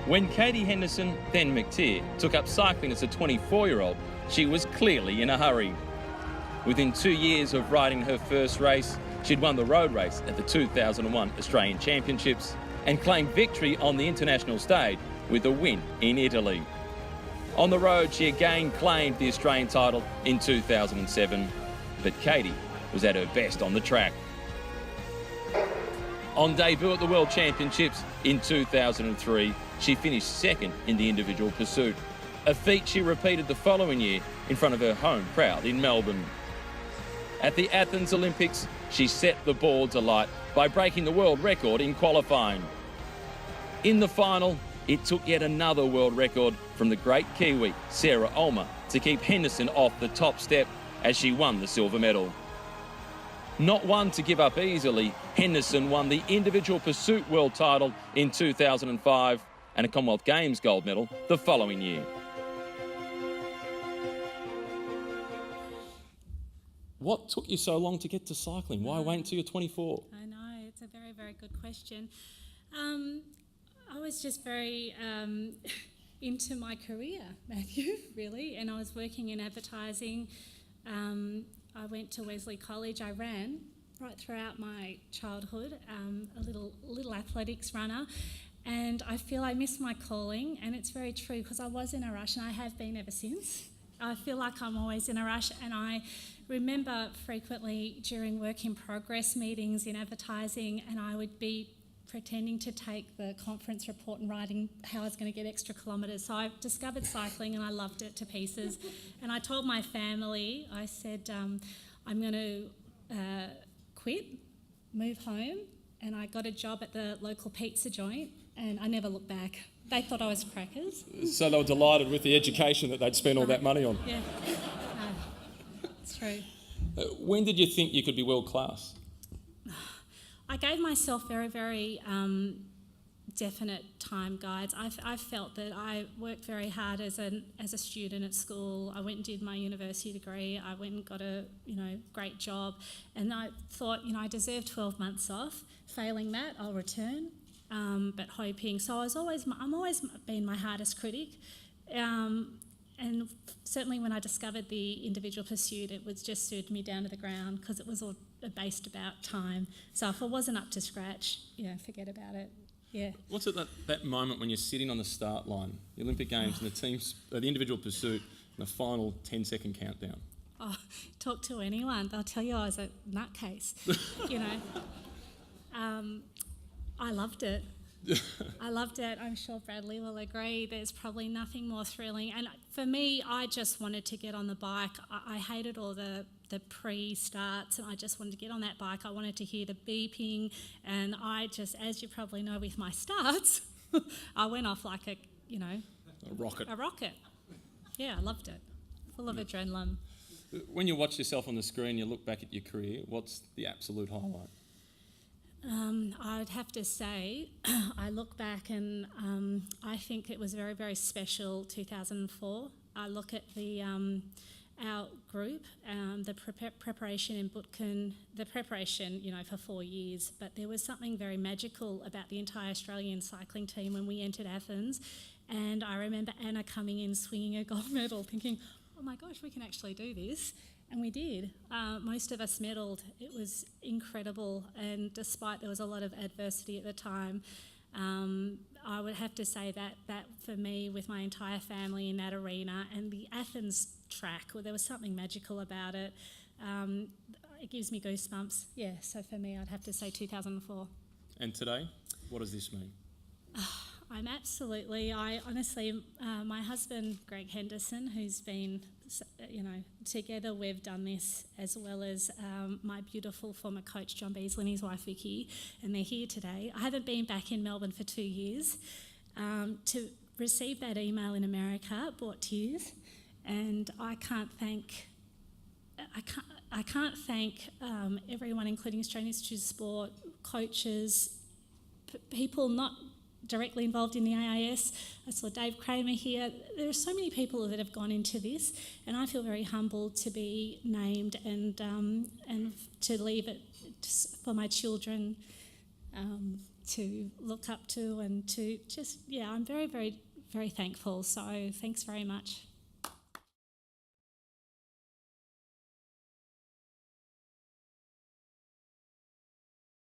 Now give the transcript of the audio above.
When Katie Henderson, then Mactier, took up cycling as a 24-year-old, she was clearly in a hurry. Within 2 years of riding her first race, she'd won the road race at the 2001 Australian Championships and claimed victory on the international stage with a win in Italy. On the road, she again claimed the Australian title in 2007, but Katie was at her best on the track. On debut at the World Championships in 2003, she finished second in the individual pursuit, a feat she repeated the following year in front of her home crowd in Melbourne. At the Athens Olympics, she set the boards alight by breaking the world record in qualifying. In the final, it took yet another world record from the great Kiwi, Sarah Ulmer, to keep Henderson off the top step as she won the silver medal. Not one to give up easily, Henderson won the individual pursuit world title in 2005 and a Commonwealth Games gold medal the following year. What took you so long to get to cycling? Why wait until you're 24? I know, it's a very, very good question. I was just very into my career, Matthew, really, and I was working in advertising. I went to Wesley College. I ran right throughout my childhood, a little athletics runner, and I feel I missed my calling, and it's very true because I was in a rush, and I have been ever since. I feel like I'm always in a rush, and I remember frequently during work in progress meetings in advertising, and I would be pretending to take the conference report and writing how I was going to get extra kilometres. So I discovered cycling and I loved it to pieces. And I told my family, I said, I'm going to quit, move home, and I got a job at the local pizza joint, and I never looked back. They thought I was crackers. So they were delighted with the education that they'd spent all that money on. Yeah, it's true. When did you think you could be world class? I gave myself very, very definite time guides. I felt that I worked very hard as a student at school. I went and did my university degree. I went and got a great job, and I thought I deserve 12 months off. Failing that, I'll return. But hoping. So I'm always been my hardest critic. And certainly when I discovered the individual pursuit, it was just suited me down to the ground because it was all based about time. So if I wasn't up to scratch, forget about it. Yeah. What's at that moment when you're sitting on the start line, the Olympic Games and the individual pursuit, and the final 10-second countdown? Oh, talk to anyone. They'll tell you I was a nutcase. I loved it. I loved it. I'm sure Bradley will agree. There's probably nothing more thrilling. And for me, I just wanted to get on the bike. I hated all the pre-starts, and I just wanted to get on that bike. I wanted to hear the beeping, and I just, as you probably know with my starts, I went off like a rocket. A rocket. Yeah, I loved it. Full of adrenaline. When you watch yourself on the screen, you look back at your career, what's the absolute highlight? I'd have to say, I look back and I think it was very, very special 2004. I look at our group, the preparation in Bookended, the preparation, for 4 years, but there was something very magical about the entire Australian cycling team when we entered Athens, and I remember Anna coming in swinging a gold medal thinking, oh my gosh, we can actually do this. And we did. Most of us medalled. It was incredible, and despite there was a lot of adversity at the time, I would have to say that for me, with my entire family in that arena, and the Athens track, there was something magical about it. It gives me goosebumps. Yeah, so for me, I'd have to say 2004. And today, what does this mean? I honestly, my husband, Greg Henderson, who's been, together we've done this, as well as my beautiful former coach, John Beasley, and his wife, Vicky, and they're here today. I haven't been back in Melbourne for 2 years. To receive that email in America brought tears, and I can't thank everyone, including Australian Institute of Sport, coaches, people not directly involved in the AIS. I saw Dave Kramer here. There are so many people that have gone into this, and I feel very humbled to be named and to leave it for my children to look up to and to just, I'm very, very, very thankful. So thanks very much.